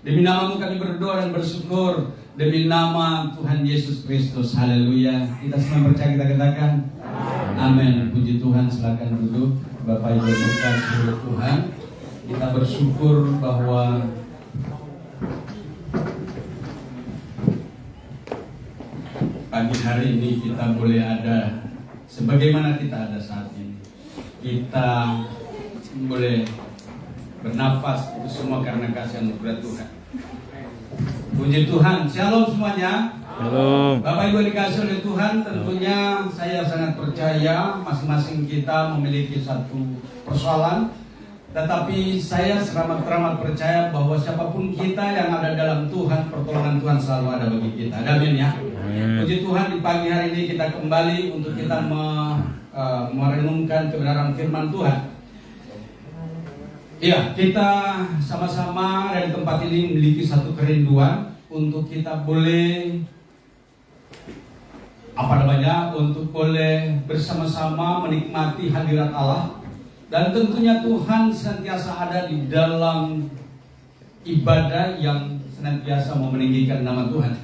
Demi namamu kami berdoa dan bersyukur. Demi nama Tuhan Yesus Kristus. Haleluya. Kita semua percaya, kita katakan amin. Puji Tuhan, silakan duduk. Bapak Ibu dikasihi oleh Tuhan, kita bersyukur bahwa pagi hari ini kita boleh ada sebagaimana kita ada saat ini. Kita boleh bernafas, itu semua karena kasih anugerah Tuhan. Puji Tuhan. Shalom semuanya. Shalom. Bapak Ibu dikasih oleh Tuhan, tentunya saya sangat percaya masing-masing kita memiliki satu persoalan, tetapi saya teramat percaya bahwa siapapun kita yang ada dalam Tuhan, pertolongan Tuhan selalu ada bagi kita. Amin ya. Puji Tuhan, di pagi hari ini kita kembali untuk kita merenungkan kebenaran firman Tuhan. Ya, kita sama-sama dari tempat ini memiliki satu kerinduan untuk kita boleh untuk boleh bersama-sama menikmati hadirat Allah, dan tentunya Tuhan senantiasa ada di dalam ibadah yang senantiasa meninggikan nama Tuhan.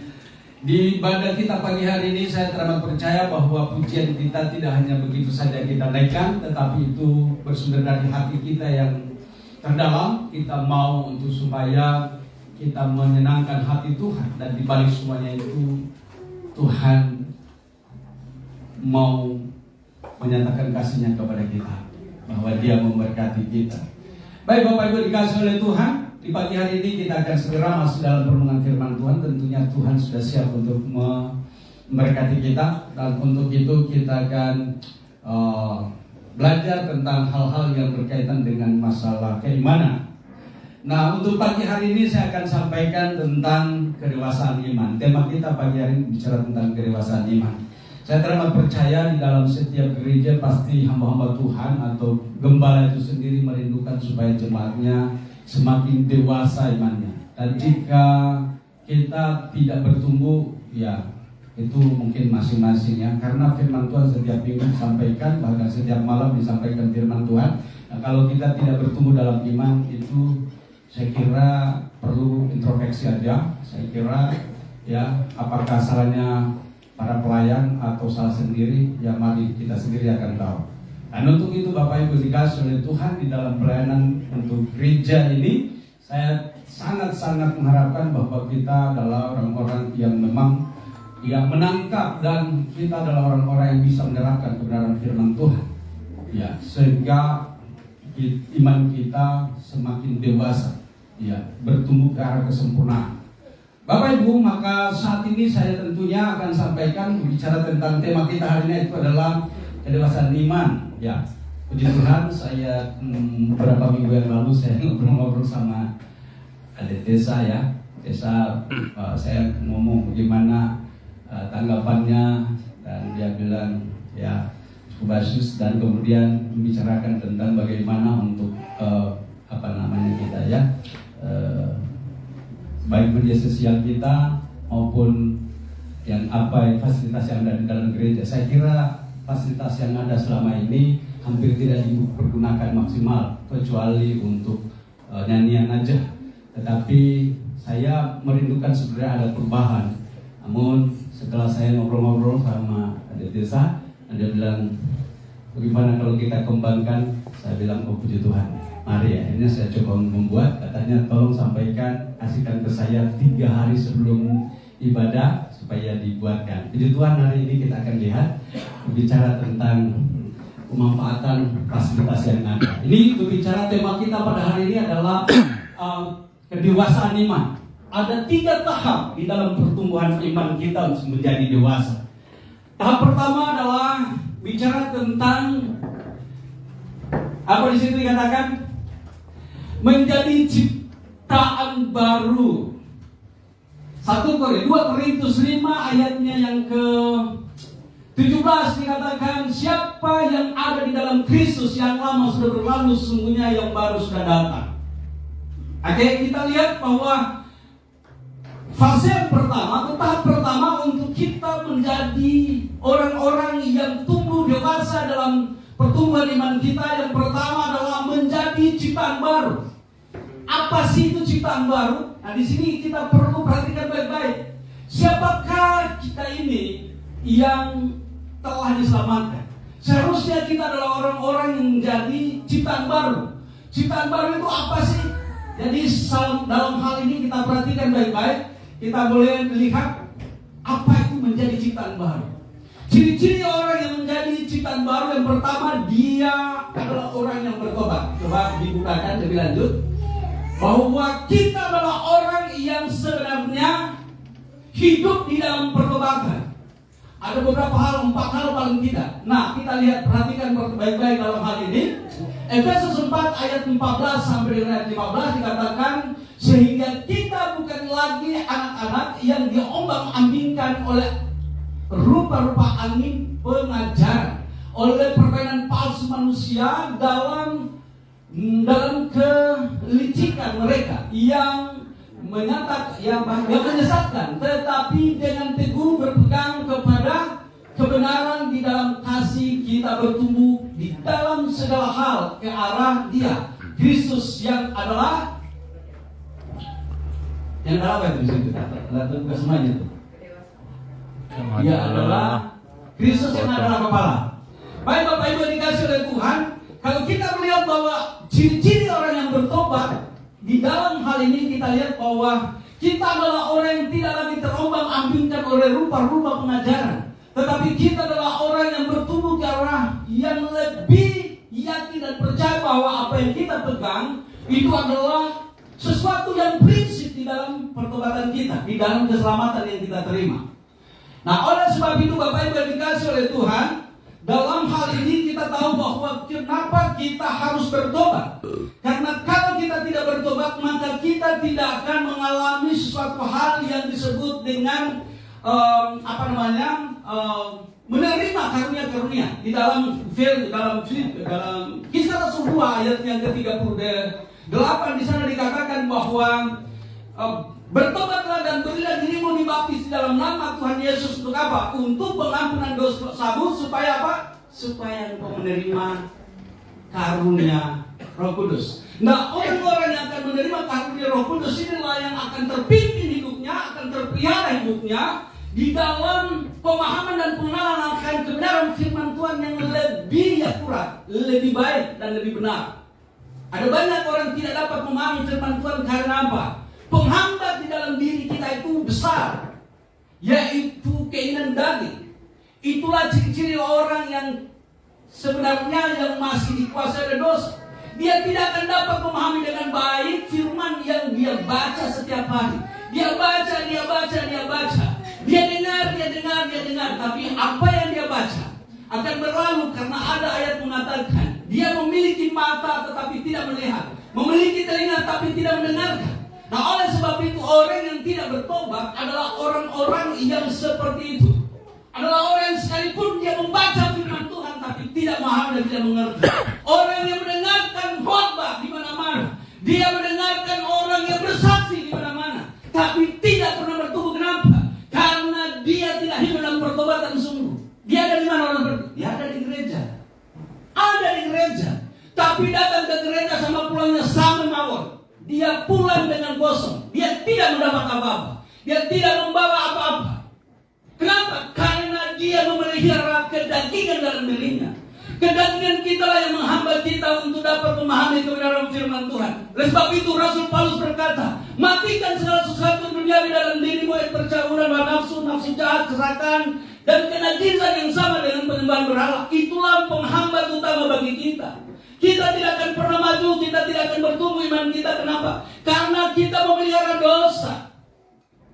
Di ibadah kita pagi hari ini saya teramat percaya bahwa pujian kita tidak hanya begitu saja kita naikkan, tetapi itu bersumber dari hati kita yang terdalam. Kita mau untuk supaya kita menyenangkan hati Tuhan, dan di balik semuanya itu Tuhan mau menyatakan kasih-Nya kepada kita, bahwa Dia memberkati kita. Baik Bapak Ibu dikasih oleh Tuhan, di pagi hari ini kita akan segera masuk dalam perenungan firman Tuhan. Tentunya Tuhan sudah siap untuk memberkati kita, dan untuk itu kita akan belajar tentang hal-hal yang berkaitan dengan masalah keimanan. Nah, untuk pagi hari ini saya akan sampaikan tentang kedewasaan iman. Tema kita pagi hari ini bicara tentang kedewasaan iman. Saya teramat percaya di dalam setiap gereja pasti hamba-hamba Tuhan atau gembala itu sendiri merindukan supaya jemaatnya semakin dewasa imannya. Dan jika kita tidak bertumbuh, ya itu mungkin masing-masing ya, karena firman Tuhan setiap minggu disampaikan, bahkan setiap malam disampaikan firman Tuhan. Nah, kalau kita tidak bertumbuh dalam iman, itu saya kira perlu introspeksi aja. Saya kira ya, apakah salahnya para pelayan atau salah sendiri, ya mari kita sendiri akan tahu. Dan untuk itu Bapak Ibu dikasih oleh Tuhan, di dalam pelayanan untuk gereja ini, saya sangat-sangat mengharapkan bahwa kita adalah orang-orang yang memang yang menangkap, dan kita adalah orang-orang yang bisa menerapkan kebenaran firman Tuhan, ya, sehingga iman kita semakin dewasa, ya, bertumbuh ke arah kesempurnaan. Bapak Ibu, maka saat ini saya tentunya akan sampaikan bicara tentang tema kita hari ini, itu adalah kedewasaan iman. Ya, puji Tuhan, saya beberapa minggu yang lalu saya ngobrol-ngobrol sama adik desa ya. Desa saya ngomong bagaimana tanggapannya, dan dia bilang ya cukup bagus, dan kemudian membicarakan tentang bagaimana untuk kita ya, baik media sosial kita maupun fasilitas yang ada di dalam gereja. Saya kira fasilitas yang ada selama ini hampir tidak dipergunakan maksimal, kecuali untuk nyanyian aja. Tetapi saya merindukan sebenarnya ada perubahan. Namun setelah saya ngobrol-ngobrol sama adik desa, dia bilang bagaimana kalau kita kembangkan. Saya bilang oh puji Tuhan, mari ya. Akhirnya saya coba membuat, katanya tolong sampaikan, kasihkan ke saya 3 hari sebelum ibadah supaya dibuatkan. Puji Tuhan, hari ini kita akan lihat berbicara tentang pemanfaatan fasilitas yang ada. Ini berbicara, tema kita pada hari ini adalah kedewasaan iman. Ada 3 tahap di dalam pertumbuhan iman kita untuk menjadi dewasa. Tahap pertama adalah bicara tentang apa di situ dikatakan menjadi ciptaan baru. 2 Korintus 5 ayatnya yang ke-17 dikatakan, siapa yang ada di dalam Kristus, yang lama sudah berlalu, sungguhnya yang baru sudah datang. Oke, kita lihat bahwa fase yang pertama atau tahap pertama untuk kita menjadi orang-orang yang tumbuh dewasa dalam pertumbuhan iman kita, yang pertama adalah menjadi ciptaan baru. Apa apa sih itu ciptaan baru? Nah, di sini kita perlu perhatikan baik-baik. Siapakah kita ini yang telah diselamatkan? Seharusnya kita adalah orang-orang yang menjadi ciptaan baru. Ciptaan baru itu apa sih? Jadi dalam hal ini kita perhatikan baik-baik. Kita boleh lihat apa itu menjadi ciptaan baru. Ciri-ciri orang yang menjadi ciptaan baru, yang pertama, dia adalah orang yang bertobat. Coba dibukakan lebih lanjut. Bahwa kita adalah orang yang sebenarnya hidup di dalam pertobatan. Ada beberapa hal, 4 hal paling tidak. Nah, kita lihat, perhatikan baik-baik dalam hal ini. Efesus 4 ayat 14 sampai dengan ayat 15 dikatakan, sehingga kita bukan lagi anak-anak yang diombang-ambingkan oleh rupa-rupa angin pengajaran, oleh permainan palsu manusia dalam kelicikan mereka yang menyesatkan, tetapi dengan teguh berpegang kepada kebenaran di dalam kasih kita bertumbuh di dalam segala hal ke arah Dia, Kristus yang adalah apa itu di situ? Bukan semuanya itu. Dia adalah Kristus yang adalah kepala. Baik Bapak Ibu dikasih oleh Tuhan, kalau kita melihat bahwa ciri-ciri orang yang bertobat, di dalam hal ini kita lihat bahwa kita adalah orang yang tidak lagi terombang-ambingkan oleh rupa-rupa pengajaran, tetapi kita adalah orang yang bertumbuh ke arah yang lebih yakin dan percaya bahwa apa yang kita pegang itu adalah sesuatu yang prinsip di dalam pertobatan kita, di dalam keselamatan yang kita terima. Nah, oleh sebab itu Bapak Ibu yang dikasih oleh Tuhan, dalam hal ini kita tahu bahwa kenapa kita harus bertobat. Karena kalau kita tidak bertobat, maka kita tidak akan mengalami sesuatu hal yang disebut dengan menerima karunia-karunia. Di dalam Kisah Rasul 2 ayat yang ke-38 di sana dikatakan bahwa bertobatlah dan berilah dirimu dibaptis di dalam nama Tuhan Yesus untuk apa? Untuk pengampunan dosamu, supaya apa? Supaya engkau menerima karunia Roh Kudus. Nah, orang-orang yang akan menerima karunia Roh Kudus inilah yang akan terpimpin hidupnya, akan terpelihara hidupnya di dalam pemahaman dan pengenalan akan kebenaran firman Tuhan yang lebih akurat, lebih baik dan lebih benar. Ada banyak orang tidak dapat memahami firman Tuhan karena apa? Penghambat di dalam diri kita itu besar, yaitu keinginan daging. Itulah ciri-ciri orang yang sebenarnya yang masih dikuasai oleh dosa. Dia tidak akan dapat memahami dengan baik firman yang dia baca setiap hari. Dia baca. Dia dengar. Tapi apa yang dia baca akan berlalu, karena ada ayat mengatakan dia memiliki mata tetapi tidak melihat, memiliki telinga tapi tidak mendengarkan. Nah, oleh sebab itu orang yang tidak bertobat adalah orang-orang yang seperti itu. Adalah orang yang sekalipun dia membaca firman Tuhan tapi tidak memahami dan tidak mengerti. Orang yang mendengarkan khotbah di mana-mana, dia mendengarkan orang yang bersaksi di mana-mana, tapi tidak pernah bertumbuh. Kenapa? Karena dia tidak hidup dalam pertobatan sungguh. Dia ada di mana orang bertumbuh? Dia ada di gereja. Ada di gereja, tapi datang ke gereja sama pulangnya sama mawar. Dia pulang dengan kosong. Dia tidak mendapat apa-apa. Dia tidak membawa apa-apa. Kenapa? Karena dia memelihara kedagingan dalam dirinya. Kedagingan kita lah yang menghambat kita untuk dapat memahami kebenaran firman Tuhan. Oleh sebab itu Rasul Paulus berkata, matikan segala sesuatu duniawi dalam dirimu, yang percauran, nafsu jahat, keserakahan, dan kenajisan yang sama dengan penyembahan berhala. Itulah penghambat utama bagi kita. Kita tidak akan pernah maju, kita tidak akan bertumbuh iman kita. Kenapa? Karena kita memelihara dosa.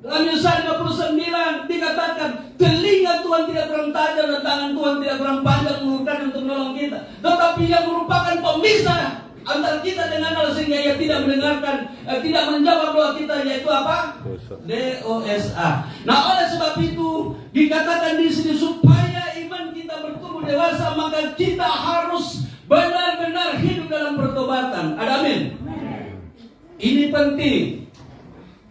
Dalam Yesaya 59 dikatakan, telinga Tuhan tidak kurang tajam dan tangan Tuhan tidak kurang panjang mengulurkan untuk menolong kita, tetapi yang merupakan pemisah antara kita dengan Allah, sehingga ia tidak mendengarkan, tidak menjawab doa kita, yaitu apa? DOSA. Nah, oleh sebab itu dikatakan di sini, supaya iman kita bertumbuh dewasa, maka kita harus benar-benar hidup dalam pertobatan. Ada amin? Ini penting,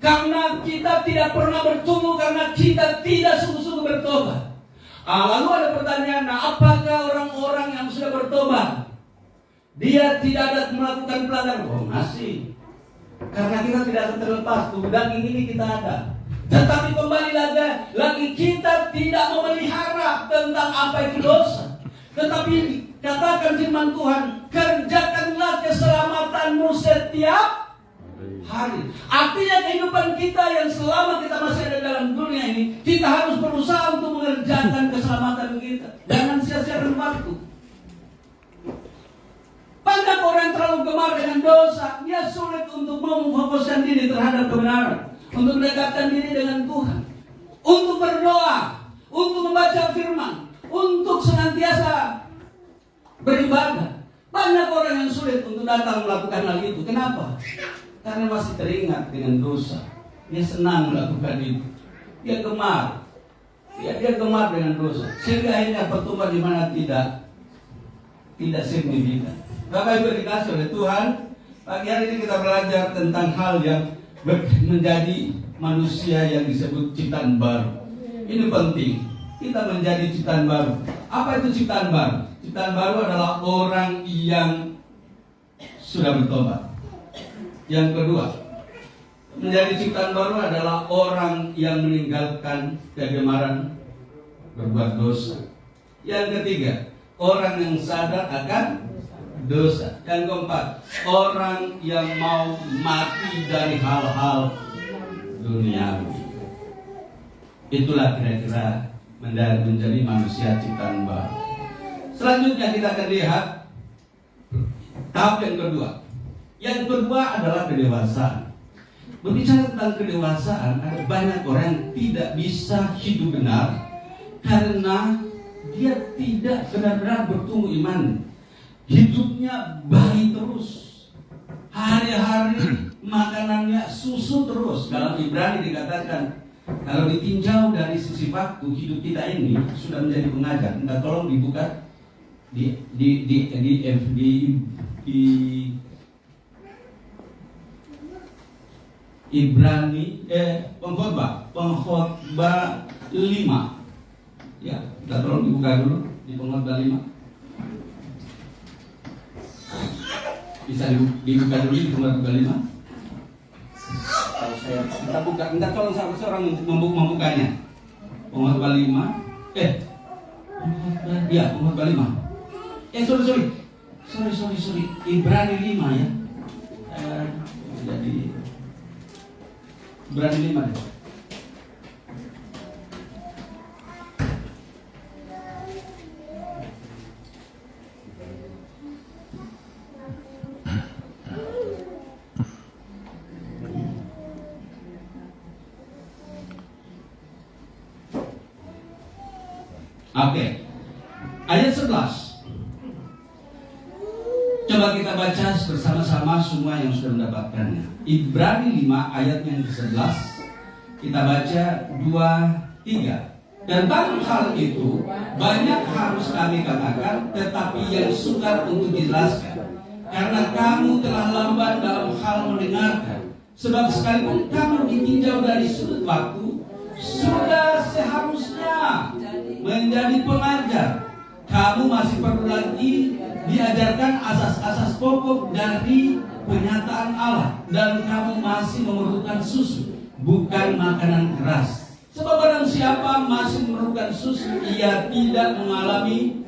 karena kita tidak pernah bertumbuh karena kita tidak sungguh-sungguh bertobat. Lalu ada pertanyaan, apakah orang-orang yang sudah bertobat dia tidak ada melakukan pelanggaran? Oh, masih. Karena kita tidak akan terlepas, tubuh daging ini kita ada. Tetapi kembali lagi kita tidak memelihara tentang apa itu dosa. Tetapi katakan firman Tuhan, kerjakanlah keselamatanmu setiap hari. Artinya kehidupan kita yang selama kita masih ada dalam dunia ini, kita harus berusaha untuk mengerjakan keselamatan kita. Jangan sia-siakan waktu. Banyak orang terlalu gemar dengan dosa, dia sulit untuk memfokuskan diri terhadap kebenaran, untuk mendekatkan diri dengan Tuhan, untuk berdoa, untuk membaca firman, untuk senantiasa beribadah. Banyak orang yang sulit untuk datang melakukan hal itu. Kenapa? Karena masih teringat dengan dosa. Dia senang melakukan itu. Dia gemar. Dia gemar dengan dosa. Sehingga akhirnya pertumbuhan di mana tidak signifikan. Bapak Ibu dikasih oleh Tuhan, pagi hari ini kita belajar tentang hal yang menjadi manusia yang disebut ciptaan baru. Ini penting. Kita menjadi ciptaan baru. Apa itu ciptaan baru? Ciptaan baru adalah orang yang sudah bertobat. Yang kedua, menjadi ciptaan baru adalah orang yang meninggalkan kegemaran berbuat dosa. Yang ketiga, orang yang sadar akan dosa. Yang keempat, orang yang mau mati dari hal-hal duniawi. Itulah kira-kira menjadi manusia ciptaan baru. Selanjutnya kita akan lihat tahap yang kedua. Yang kedua adalah kedewasaan. Berbicara tentang kedewasaan, ada banyak orang yang tidak bisa hidup benar karena dia tidak benar-benar bertumbuh iman. Hidupnya bayi terus, hari-hari makanannya susu terus. Dalam Ibrani dikatakan, kalau ditinjau dari sisi waktu, hidup kita ini sudah menjadi pengajar. Minta tolong dibuka di Ibrani Pengkhotbah 5. Ya, minta tolong dibuka dulu di Pengkhotbah 5. Bisa dibuka dulu di Pengkhotbah 5. Kalau saya kita buka, minta tolong sama seorang membukanya. Pengkhotbah 5. Pengkhotbah 5. Sorry. Ibrani 5 ya. Jadi Ibrani 5 deh. Oke. Ayat 11. Coba kita baca bersama-sama semua yang sudah mendapatkannya. Ibrani 5 ayat yang ke-11. Kita baca 2-3. Dan dalam hal itu banyak harus kami katakan, tetapi yang sukar untuk dijelaskan, karena kamu telah lamban dalam hal mendengarkan. Sebab sekalipun kamu ditinjau dari sudut waktu, sudah seharusnya menjadi pengajar. Kamu masih perlu lagi diajarkan asas-asas pokok dari penyataan Allah, dan kamu masih memerlukan susu, bukan makanan keras. Sebab barang siapa masih memerlukan susu, ia tidak memahami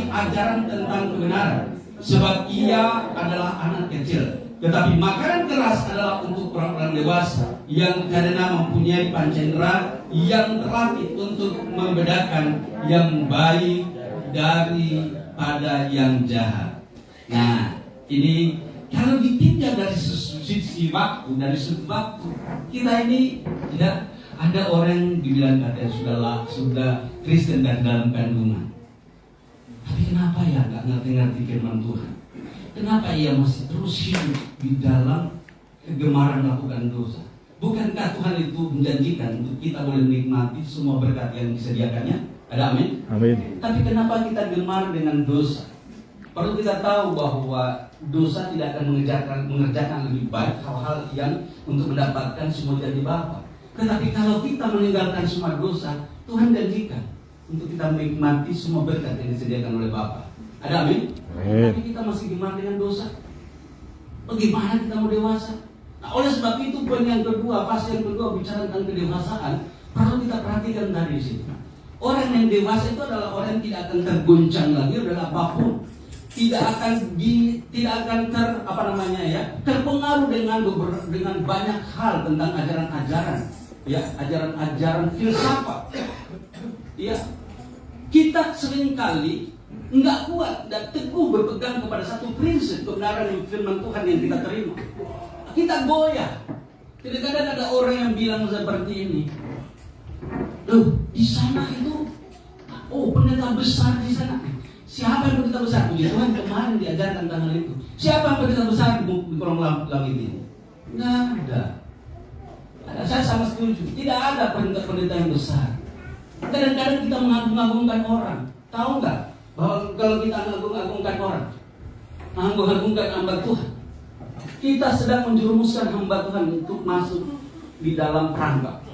ajaran tentang kebenaran, sebab ia adalah anak kecil. Tetapi makanan keras adalah untuk orang-orang dewasa yang karena mempunyai pancendera yang terlatih untuk membedakan yang baik daripada yang jahat. Nah, ini kalau ditinjau dari sisi waktu, dari sudut waktu, kita ini tidak ada orang dibilang katanya sudah Kristen dan dalam kandungan. Tapi kenapa ya nggak ngerti firman Tuhan? Kenapa ia masih terus hidup di dalam kegemaran melakukan dosa? Bukankah Tuhan itu menjanjikan untuk kita boleh menikmati semua berkat yang disediakannya? Ada amin? Amin. Tapi kenapa kita gemar dengan dosa? Perlu kita tahu bahwa dosa tidak akan mengerjakan lebih baik hal-hal yang untuk mendapatkan semua janji Bapa. Tetapi kalau kita meninggalkan semua dosa, Tuhan janjikan untuk kita menikmati semua berkat yang disediakan oleh Bapa. Ada amin? Tapi kita masih gemar dengan dosa. Bagaimana kita mau dewasa? Nah, oleh sebab itu poin yang kedua, fase yang kedua bicara tentang kedewasaan, perlu kita perhatikan dari sini. Orang yang dewasa itu adalah orang yang tidak akan tergoncang lagi oleh apapun, tidak akan terpengaruh dengan banyak hal tentang ajaran-ajaran, ya, ajaran-ajaran filsafat. Ya, kita seringkali nggak kuat dan teguh berpegang kepada satu prinsip kebenaran yang firman Tuhan yang kita terima. Kita goyah. Kadang-kadang ada orang yang bilang seperti ini, di sana itu, pendeta besar di sana. Siapa yang pendeta besar? Puji Tuhan kemarin diajarkan tentang hal itu. Siapa yang pendeta besar di kolong langit ini? Nggak ada. Saya sama setuju. Tidak ada pendeta yang besar. Kadang-kadang kita mengagung-agungkan orang. Tahu nggak bahwa kalau kita mengagung-agungkan orang, mengagung-agungkan hamba Tuhan, kita sedang menjerumuskan hamba Tuhan untuk masuk di dalam perangkap.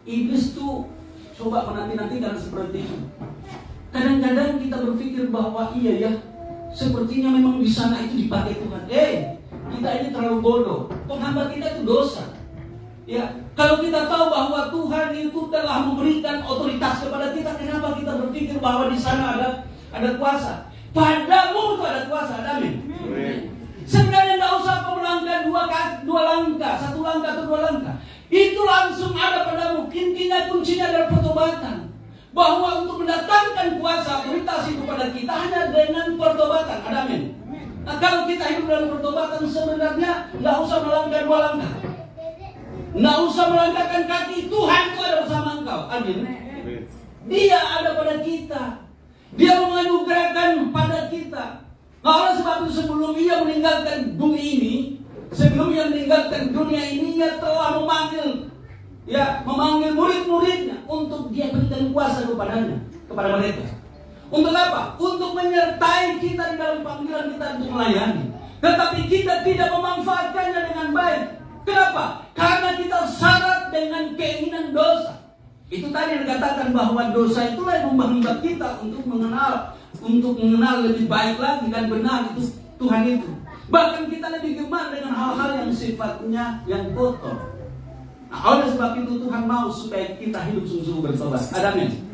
Iblis tuh coba menanti-nantikan seperti itu. Kadang-kadang kita berpikir bahwa iya ya, sepertinya memang di sana itu dipakai Tuhan. Kita ini terlalu bodoh. Hamba kita itu dosa. Ya, kalau kita tahu bahwa Tuhan itu telah memberikan otoritas kepada kita, kenapa kita berpikir bahwa di sana ada kuasa? Padamu itu ada kuasa, amin. Sebenarnya tidak usah kau melangkah dua langkah, satu langkah atau dua langkah. Itu langsung ada padamu. Kuncinya adalah pertobatan. Bahwa untuk mendatangkan kuasa otoritas itu pada kita hanya dengan pertobatan, amin. Nah, kalau kita hidup dalam pertobatan sebenarnya tidak usah melangkah dua langkah. Nggak usah melangkahkan kaki, Tuhan itu ada bersama engkau. Amin. Dia ada pada kita. Dia menganugerahkan pada kita. Nah, oleh sebab itu sebelum ia meninggalkan bumi ini, sebelum ia meninggalkan dunia ini, ia telah memanggil murid-muridnya untuk dia berikan kuasa kepada mereka. Untuk apa? Untuk menyertai kita di dalam panggilan kita untuk melayani. Tetapi kita tidak memanfaatkannya dengan baik. Kenapa? Karena kita syarat dengan keinginan dosa. Itu tadi yang dikatakan bahwa dosa itulah yang membawa kita untuk mengenal lebih baik lagi dan benar itu Tuhan itu. Bahkan kita lebih gemar dengan hal-hal yang sifatnya yang kotor. Nah, oleh sebab itu Tuhan mau supaya kita hidup sungguh-sungguh bertobat. Amin.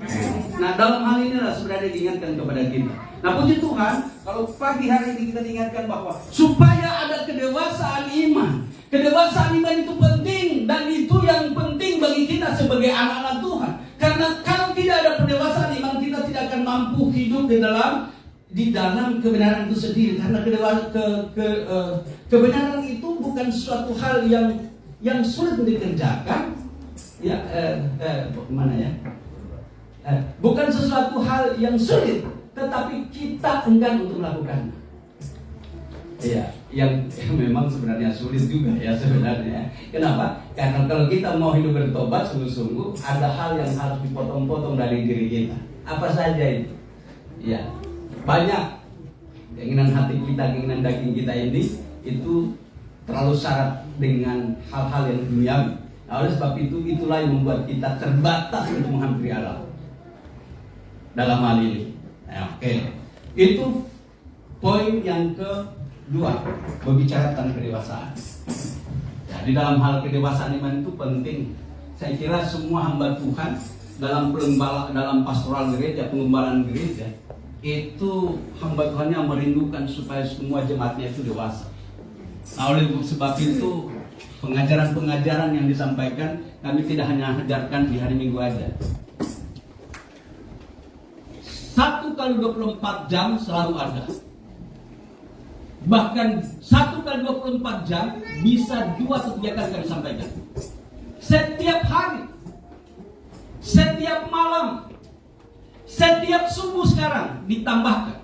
Nah, dalam hal inilah sebenarnya diingatkan kepada kita. Nah, puji Tuhan, kalau pagi hari ini kita diingatkan bahwa supaya ada kedewasaan iman. Kedewasaan iman itu penting dan itu yang penting bagi kita sebagai anak-anak Tuhan. Karena kalau tidak ada pendewasaan iman, kita tidak akan mampu hidup di dalam kebenaran itu sendiri. Karena kebenaran itu bukan suatu hal yang sulit dikerjakan. Bukan sesuatu hal yang sulit, tetapi kita enggan untuk melakukannya. Ya, yang memang sebenarnya sulit juga ya sebenarnya. Kenapa? Karena kalau kita mau hidup bertobat sungguh-sungguh, ada hal yang harus dipotong-potong dari diri kita. Apa saja itu? Ya, banyak keinginan hati kita, keinginan daging kita ini itu terlalu syarat dengan hal-hal yang duniawi. Nah, oleh sebab itulah yang membuat kita terbatas untuk menghampiri Allah dalam hal ini. Nah, oke. Itu poin yang kedua, berbicara tentang kedewasaan. Jadi dalam hal kedewasaan iman itu penting. Saya kira semua hamba Tuhan dalam pastoral gereja, pengembalaan gereja, itu hamba Tuhannya merindukan supaya semua jemaatnya itu dewasa. Nah, oleh sebab itu pengajaran-pengajaran yang disampaikan kami tidak hanya ajarkan di hari Minggu aja. 1 kali 24 jam selalu ada. Bahkan 1 kali 24 jam bisa 2 atau 3 kali kami sampaikan. Setiap hari, setiap malam, setiap subuh sekarang ditambahkan.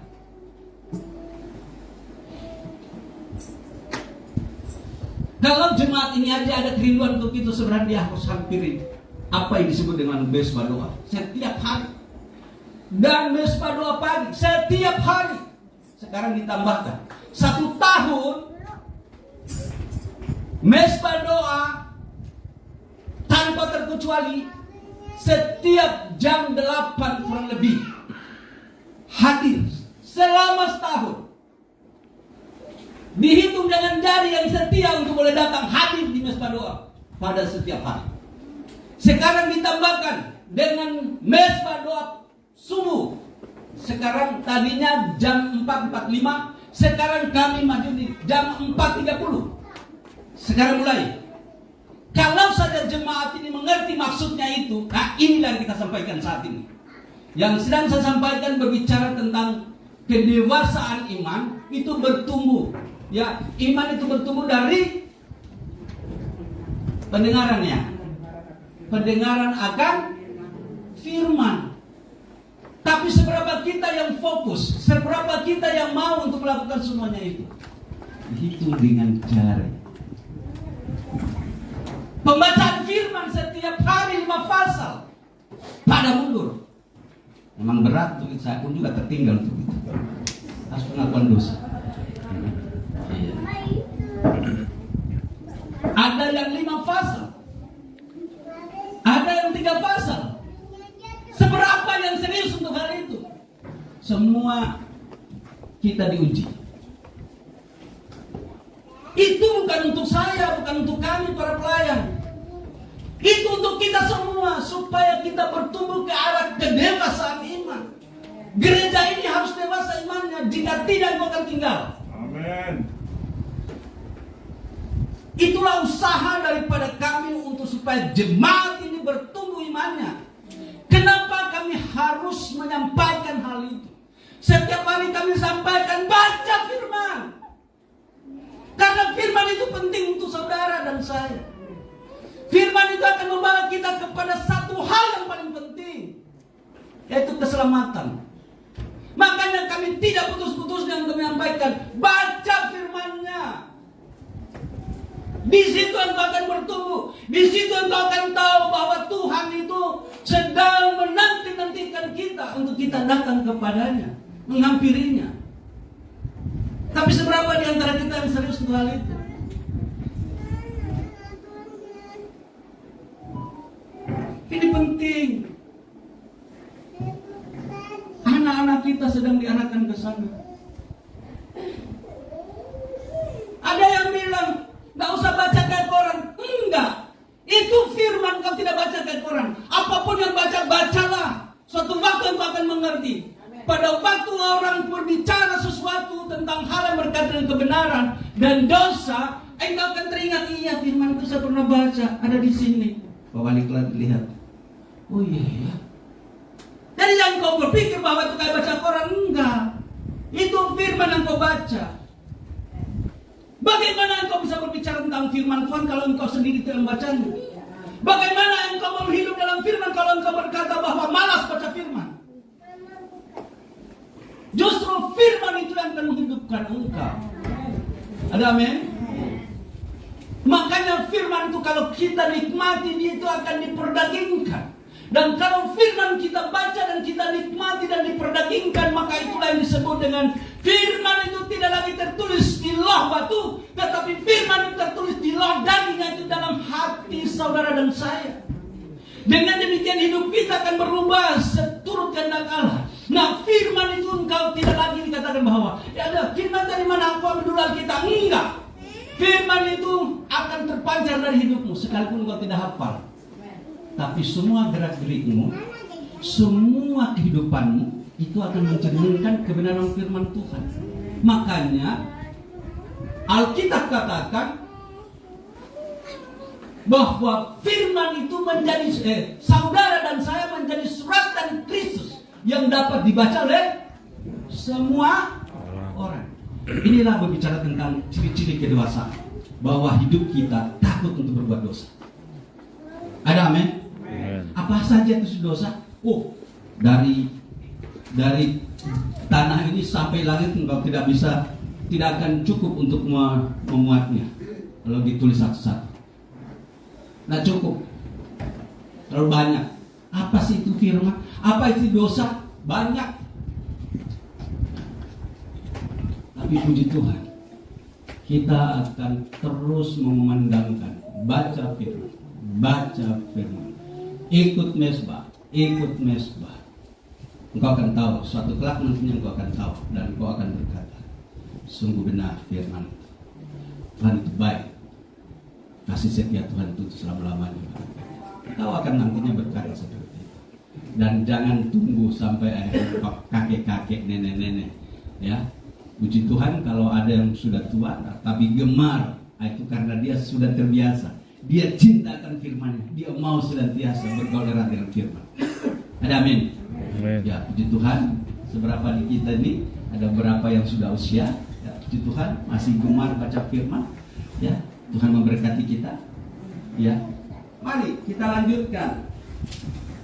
Kalau jemaat ini aja ada kerinduan untuk itu, sebenarnya dia harus hampiri apa yang disebut dengan mesbah doa setiap hari. Dan mesbah doa pagi setiap hari. Sekarang ditambahkan 1 tahun mesbah doa tanpa terkecuali setiap jam 8 kurang lebih hadir selama setahun. dihitung dengan jari yang setia untuk boleh datang hadir di mesbah doa pada setiap hari. Sekarang ditambahkan dengan mesbah doa subuh. Sekarang tadinya jam 4.45, sekarang kami maju di jam 4.30. Sekarang mulai. Kalau saja jemaat ini mengerti maksudnya itu, nah inilah yang kita sampaikan saat ini. Yang sedang saya sampaikan berbicara tentang kedewasaan iman itu bertumbuh. Ya, iman itu bertumbuh dari pendengarannya. Pendengaran akan firman. Tapi seberapa kita yang fokus, seberapa kita yang mau untuk melakukan semuanya itu? Hitung dengan jari. Pembacaan firman setiap hari 5 pasal. Pada mundur. Memang berat untuk saya pun juga tertinggal untuk itu. Harus pengakuan dosa. Iya. Ada yang 5 pasal. Ada yang 3 pasal. Seberapa yang serius untuk hal itu? Semua kita diuji. Itu bukan untuk saya, bukan untuk kami para pelayan. Itu untuk kita semua, supaya kita bertumbuh ke arah kedewasaan iman. Gereja ini harus dewasa imannya, jika tidak kau akan tinggal. Amin. Itulah usaha daripada kami untuk supaya jemaat ini bertumbuh imannya. Kenapa kami harus menyampaikan hal itu? Setiap hari kami sampaikan, baca firman. Karena firman itu penting untuk saudara dan saya. Firman itu akan membawa kita kepada satu hal yang paling penting, yaitu keselamatan. Makanya kami tidak putus-putusnya untuk menyampaikan, baca firman-Nya. Di situ engkau akan bertumbuh. Di situ engkau akan tahu bahwa Tuhan itu sedang menanti-nantikan kita untuk kita datang kepadanya, menghampirinya. Tapi seberapa di antara kita yang serius untuk hal itu? Ini penting. Anak-anak kita sedang diarahkan ke sana. Ada yang bilang, gak usah baca kayak koran. Enggak. Itu firman, kau tidak baca kayak koran. Apapun yang bacalah. Suatu waktu engkau akan mengerti. Pada waktu orang berbicara sesuatu tentang hal yang berkaitan dengan kebenaran dan dosa, engkau akan teringat, iya firman itu saya pernah baca, ada di sini. Kau baliklah lihat. Oh iya ya. Jadi yang kau berpikir bahwa itu kayak baca koran, enggak. Itu firman yang kau baca. Bagaimana engkau bisa berbicara tentang firman Tuhan kalau engkau sendiri tidak membacanya? Bagaimana engkau mau hidup dalam firman kalau engkau berkata bahwa malas baca firman? Justru firman itu yang akan menghidupkan engkau. Ada amin? Makanya firman itu kalau kita nikmati, dia itu akan diperdagingkan. Dan kalau firman kita baca dan kita nikmati dan diperdagingkan, maka itulah yang disebut dengan firman itu tidak lagi tertulis di loh batu, tetapi firman itu tertulis di loh daging, itu dalam hati saudara dan saya. Dengan demikian hidup kita akan berubah seturut kehendak Allah. Nah, firman itu engkau tidak lagi dikatakan bahwa ya ada firman dari mana aku ambil dulu Alkitab. Enggak. Firman itu akan terpancar dari hidupmu sekalipun engkau tidak hafal. Tapi semua gerak-gerikmu, semua kehidupanmu itu akan mencerminkan kebenaran firman Tuhan. Makanya Alkitab katakan bahwa firman itu menjadi saudara dan saya menjadi suratan Kristus yang dapat dibaca oleh semua orang. Inilah berbicara tentang ciri-ciri kedewasaan, bahwa hidup kita takut untuk berbuat dosa. Ada amin? Apa saja itu dosa? Oh, dari tanah ini sampai langit engkau tidak akan cukup untuk memuatnya kalau ditulis satu-satu. Nah cukup, terlalu banyak. Apa sih itu firman? Apa itu dosa? Banyak. Tapi puji Tuhan, kita akan terus memandangkan, baca firman, ikut mesbah. Engkau akan tahu, suatu kelak nantinya engkau akan tahu dan engkau akan berkata, sungguh benar firman itu. Tuhan itu baik. Kasih setia Tuhan itu selama-lamanya. Kau akan nantinya berkarya seperti itu. Dan jangan tunggu sampai kakek-kakek, nenek-nenek. Ya, puji Tuhan kalau ada yang sudah tua, tapi gemar, itu karena dia sudah terbiasa. Dia cinta akan firman-Nya. Dia mau senantiasa bergaul erat dengan firman. Ada amin. Ya, puji Tuhan. Seberapa di kita ini, ada berapa yang sudah usia. Ya, puji Tuhan, masih gemar baca firman. Ya, Tuhan memberkati kita. Ya, mari kita lanjutkan.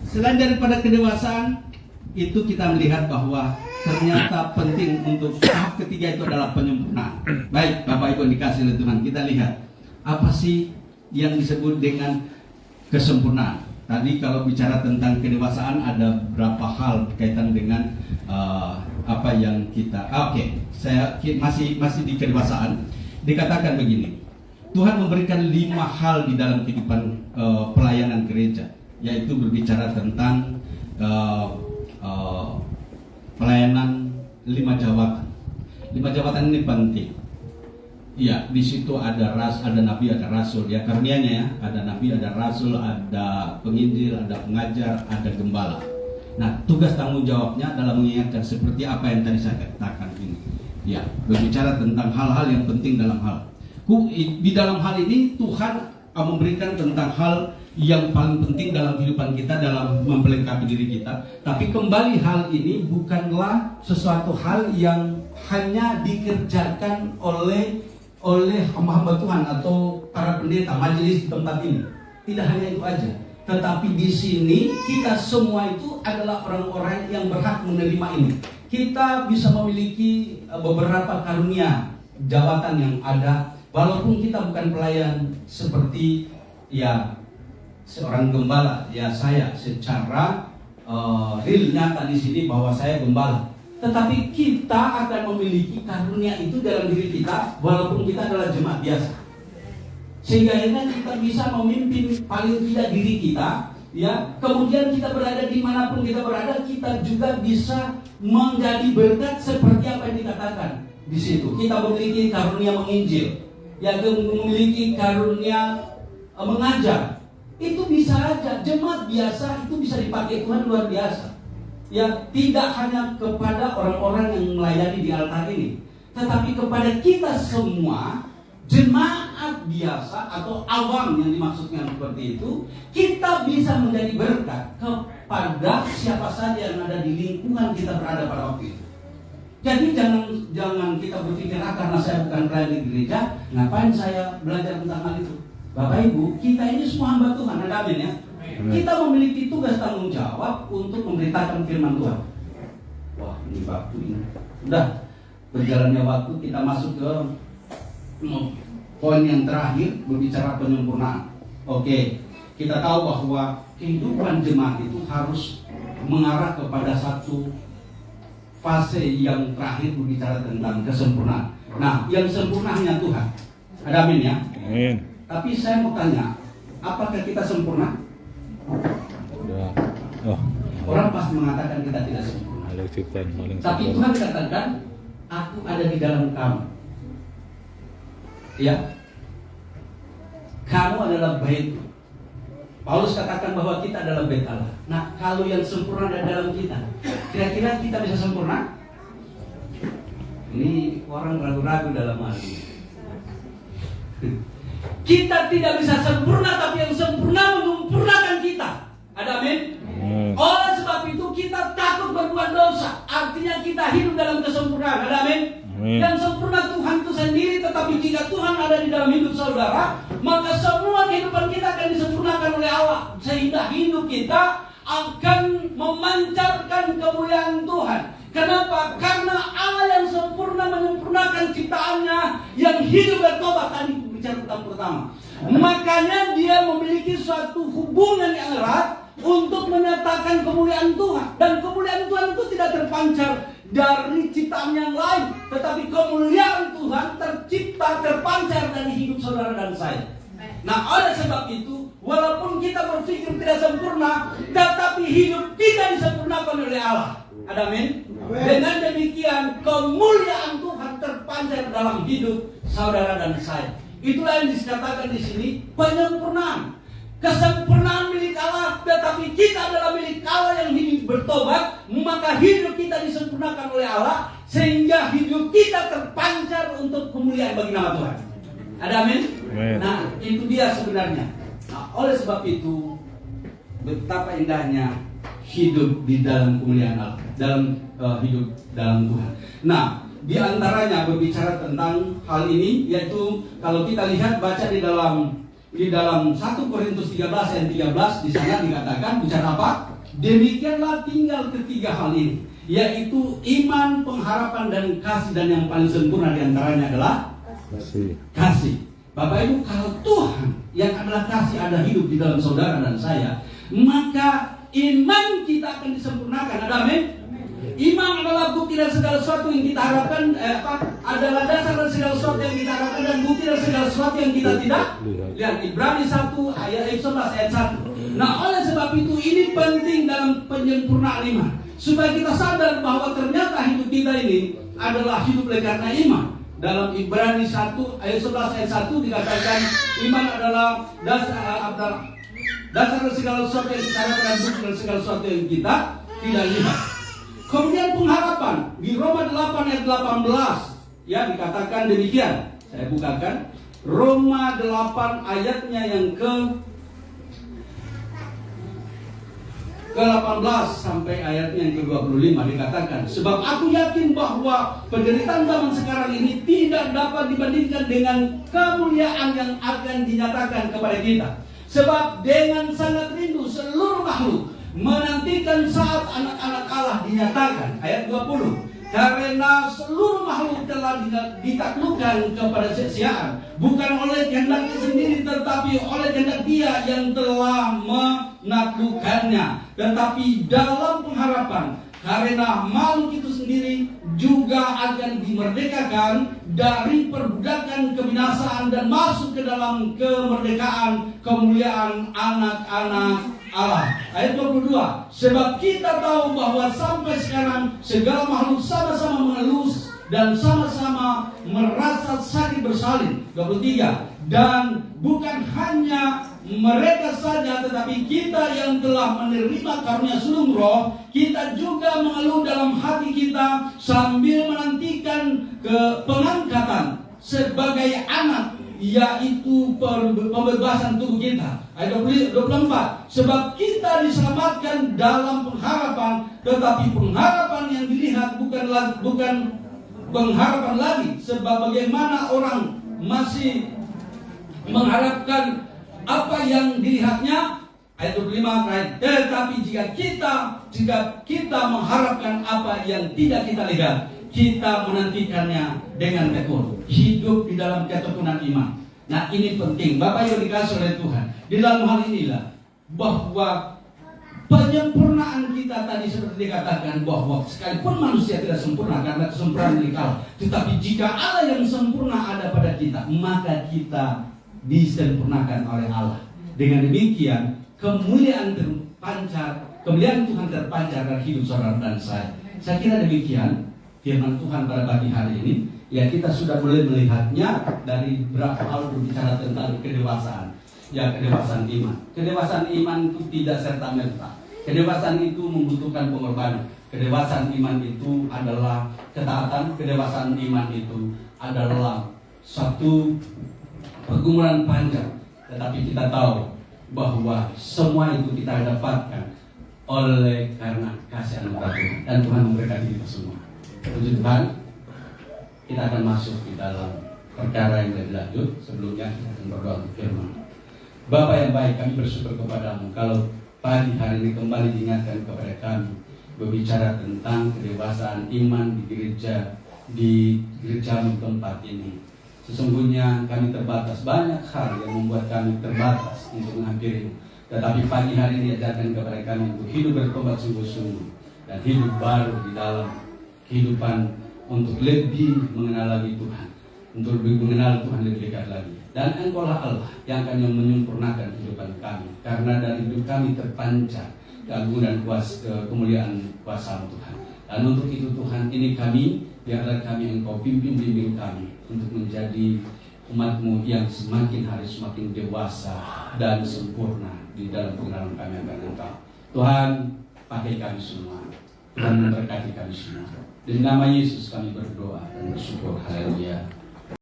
Selain daripada kedewasaan, itu kita melihat bahwa ternyata penting untuk tahap ketiga itu adalah penyempurnaan. Baik, Bapak Ibu dikasih oleh Tuhan, kita lihat apa sih yang disebut dengan kesempurnaan. Tadi kalau bicara tentang kedewasaan ada berapa hal berkaitan dengan apa yang kita. Saya masih di kedewasaan. Dikatakan begini, Tuhan memberikan 5 hal di dalam kehidupan pelayanan gereja, yaitu berbicara tentang pelayanan 5 jabatan. 5 jabatan ini penting. Ya, di situ ada nabi, ada rasul. Ya, karunia-Nya ya, ada nabi, ada rasul, ada penginjil, ada pengajar, ada gembala. Nah, tugas tanggung jawabnya adalah mengingatkan seperti apa yang tadi saya katakan ini. Ya, berbicara tentang hal-hal yang penting dalam hal. Di dalam hal ini Tuhan memberikan tentang hal yang paling penting dalam kehidupan kita, dalam memperlengkapi diri kita. Tapi kembali hal ini bukanlah sesuatu hal yang hanya dikerjakan oleh hamba-hamba Tuhan atau para pendeta majelis di tempat ini. Tidak hanya itu aja, tetapi di sini kita semua itu adalah orang-orang yang berhak menerima ini. Kita bisa memiliki beberapa karunia jabatan yang ada, walaupun kita bukan pelayan seperti ya seorang gembala. Ya, saya secara real nyata di sini bahwa saya gembala. Tetapi kita akan memiliki karunia itu dalam diri kita, walaupun kita adalah jemaat biasa. Sehingga akhirnya kita bisa memimpin paling tidak diri kita, ya. Kemudian kita berada dimanapun kita berada, kita juga bisa menjadi berkat seperti apa yang dikatakan di situ. Kita memiliki karunia menginjil, ya, memiliki karunia mengajar. Itu bisa aja, jemaat biasa itu bisa dipakai Tuhan luar biasa. Ya, tidak hanya kepada orang-orang yang melayani di altar ini, tetapi kepada kita semua, jemaat biasa atau awam yang dimaksudkan seperti itu, kita bisa menjadi berkat kepada siapa saja yang ada di lingkungan kita berada pada waktu itu. Jadi jangan kita berpikir, karena saya bukan pelayan di gereja, ngapain saya belajar tentang hal itu. Bapak Ibu, kita ini semua hamba Tuhan, ada amin ya. Kita memiliki tugas tanggung jawab untuk memberitakan firman Tuhan. Wah, ini waktu ini udah berjalannya waktu, kita masuk ke poin yang terakhir, berbicara penyempurnaan. Oke, kita tahu bahwa kehidupan jemaat itu harus mengarah kepada satu fase yang terakhir, berbicara tentang kesempurnaan. Nah, yang sempurna hanya Tuhan. Ada amin ya? Amin. Tapi saya mau tanya, apakah kita sempurna? Orang pasti mengatakan kita tidak sempurna. Tapi Tuhan katakan, aku ada di dalam kamu. Ya, kamu adalah bait. Paulus katakan bahwa kita adalah bait Allah. Nah, kalau yang sempurna ada dalam kita, kira-kira kita bisa sempurna? Ini orang ragu-ragu dalam hal ini. Kita tidak bisa sempurna, tapi yang sempurna menyempurnakan kita. Ada amin? Oleh sebab itu kita takut berbuat dosa. Artinya kita hidup dalam kesempurnaan. Ada amin? Yang sempurna Tuhan itu sendiri. Tetapi jika Tuhan ada di dalam hidup saudara, maka semua kehidupan kita akan disempurnakan oleh Allah. Sehingga hidup kita akan memancarkan kemuliaan Tuhan. Kenapa? Karena Allah yang sempurna menyempurnakan ciptaannya yang hidup bertobat. Tadi bicara tentang pertama. Makanya dia memiliki suatu hubungan yang erat untuk menyatakan kemuliaan Tuhan. Dan kemuliaan Tuhan itu tidak terpancar dari ciptaan yang lain, tetapi kemuliaan Tuhan terpancar dari hidup saudara dan saya. Nah, oleh sebab itu, walaupun kita berpikir tidak sempurna, tetapi hidup kita disempurnakan oleh Allah. Ada amin? Dengan demikian kemuliaan Tuhan terpancar dalam hidup saudara dan saya. Itulah yang dikatakan di sini penyempurnaan. Kesempurnaan milik Allah, tetapi kita adalah milik Allah yang hidup bertobat, maka hidup kita disempurnakan oleh Allah, sehingga hidup kita terpancar untuk kemuliaan bagi nama Tuhan. Ada amin? Nah, itu dia sebenarnya. Nah, oleh sebab itu, betapa indahnya hidup di dalam kemuliaan Allah, dalam hidup dalam Tuhan. Nah, di antaranya berbicara tentang hal ini, yaitu kalau kita lihat baca di dalam 1 Korintus 13 ayat 13, di sana dikatakan bicara apa? Demikianlah tinggal ketiga hal ini, yaitu iman, pengharapan, dan kasih, dan yang paling sempurna di antaranya adalah kasih. Bapak Ibu, kalau Tuhan yang adalah kasih ada hidup di dalam saudara dan saya, maka iman kita akan disempurnakan. Ada amin? Iman adalah bukti dan segala sesuatu yang kita harapkan, adalah dasar dan segala sesuatu yang kita harapkan, dan bukti dan segala sesuatu yang kita tidak lihat. Ibrani 1 ayat 11 ayat 1. Nah, oleh sebab itu ini penting dalam penyempurnaan iman, supaya kita sadar bahwa ternyata hidup kita ini adalah hidup oleh karena iman. Dalam Ibrani 1 ayat 11 ayat 1 dikatakan iman adalah dasar dan segala sesuatu yang kita harapkan, dan bukti dan segala sesuatu yang kita tidak lihat. Kemudian pengharapan di Roma 8 ayat 18 ya dikatakan demikian. Saya bukakan Roma 8 ayatnya yang ke-18 sampai ayatnya yang ke-25 dikatakan, sebab aku yakin bahwa penderitaan zaman sekarang ini tidak dapat dibandingkan dengan kemuliaan yang akan dinyatakan kepada kita. Sebab dengan sangat rindu seluruh makhluk menantikan saat anak-anak Allah dinyatakan. Ayat 20, karena seluruh makhluk telah ditaklukkan kepada kesia-siaan, bukan oleh kehendaknya sendiri, tetapi oleh kehendak Dia yang telah menaklukkannya. Tetapi dalam pengharapan, karena makhluk itu sendiri juga akan dimerdekakan dari perbudakan kebinasaan dan masuk ke dalam kemerdekaan kemuliaan anak-anak Allah. Ayat 22, sebab kita tahu bahwa sampai sekarang segala makhluk sama-sama mengeluh dan sama-sama merasa sakit bersalin. 23, dan bukan hanya mereka saja, tetapi kita yang telah menerima karunia sulung roh, kita juga mengeluh dalam hati kita sambil menantikan pengangkatan sebagai anak, yaitu pembebasan tubuh kita. Ayat 24, sebab kita diselamatkan dalam pengharapan, tetapi pengharapan yang dilihat bukan pengharapan lagi. Sebab bagaimana orang masih mengharapkan apa yang dilihatnya. Ayat 25, tetapi jika kita mengharapkan apa yang tidak kita lihat, kita menantikannya dengan tekun. Hidup di dalam ketekunan iman. Nah, ini penting Bapak yang dikasih oleh Tuhan. Di dalam hal inilah bahwa penyempurnaan kita tadi seperti dikatakan, bahwa sekalipun manusia tidak sempurna karena kesempurnaan milik Allah, tetapi jika Allah yang sempurna ada pada kita, maka kita disempurnakan oleh Allah. Dengan demikian kemuliaan Tuhan terpancar dari hidup saudara dan saya. Saya kira demikian firman Tuhan pada pagi hari ini. Ya, kita sudah boleh melihatnya dari beberapa hal berbicara tentang kedewasaan. Ya, kedewasaan iman. Kedewasaan iman itu tidak serta-merta. Kedewasaan itu membutuhkan pengorbanan. Kedewasaan iman itu adalah ketaatan. Kedewasaan iman itu adalah satu pergumulan panjang. Tetapi kita tahu bahwa semua itu kita dapatkan oleh karena kasih anugerah Tuhan. Dan Tuhan memberkati kita semua. Puji Tuhan. Kita akan masuk di dalam perkara yang lebih lanjut. Sebelumnya kita akan berdoa untuk firman. Bapa yang baik, kami bersyukur kepadamu kalau pagi hari ini kembali diingatkan kepada kami berbicara tentang kedewasaan iman di gereja tempat ini. Sesungguhnya kami terbatas, banyak hal yang membuat kami terbatas untuk menghampirimu. Tetapi pagi hari ini ajarkan kepada kami untuk hidup bertobat sungguh-sungguh dan hidup baru di dalam kehidupan, untuk lebih mengenal lagi Tuhan, untuk lebih mengenal Tuhan lebih dekat lagi. Dan Engkaulah Allah yang akan menyempurnakan kehidupan kami, karena dari hidup kami terpancar keagungan kemuliaan kuasa Tuhan. Dan untuk itu Tuhan, ini kami, biarlah kami Engkau bimbing kami untuk menjadi umat-Mu yang semakin hari semakin dewasa dan sempurna di dalam pengalaman kami akan Engkau. Tuhan, pakai kami semua dan memberkati kami semua. Di nama Yesus kami berdoa dan bersyukur. Haleluya.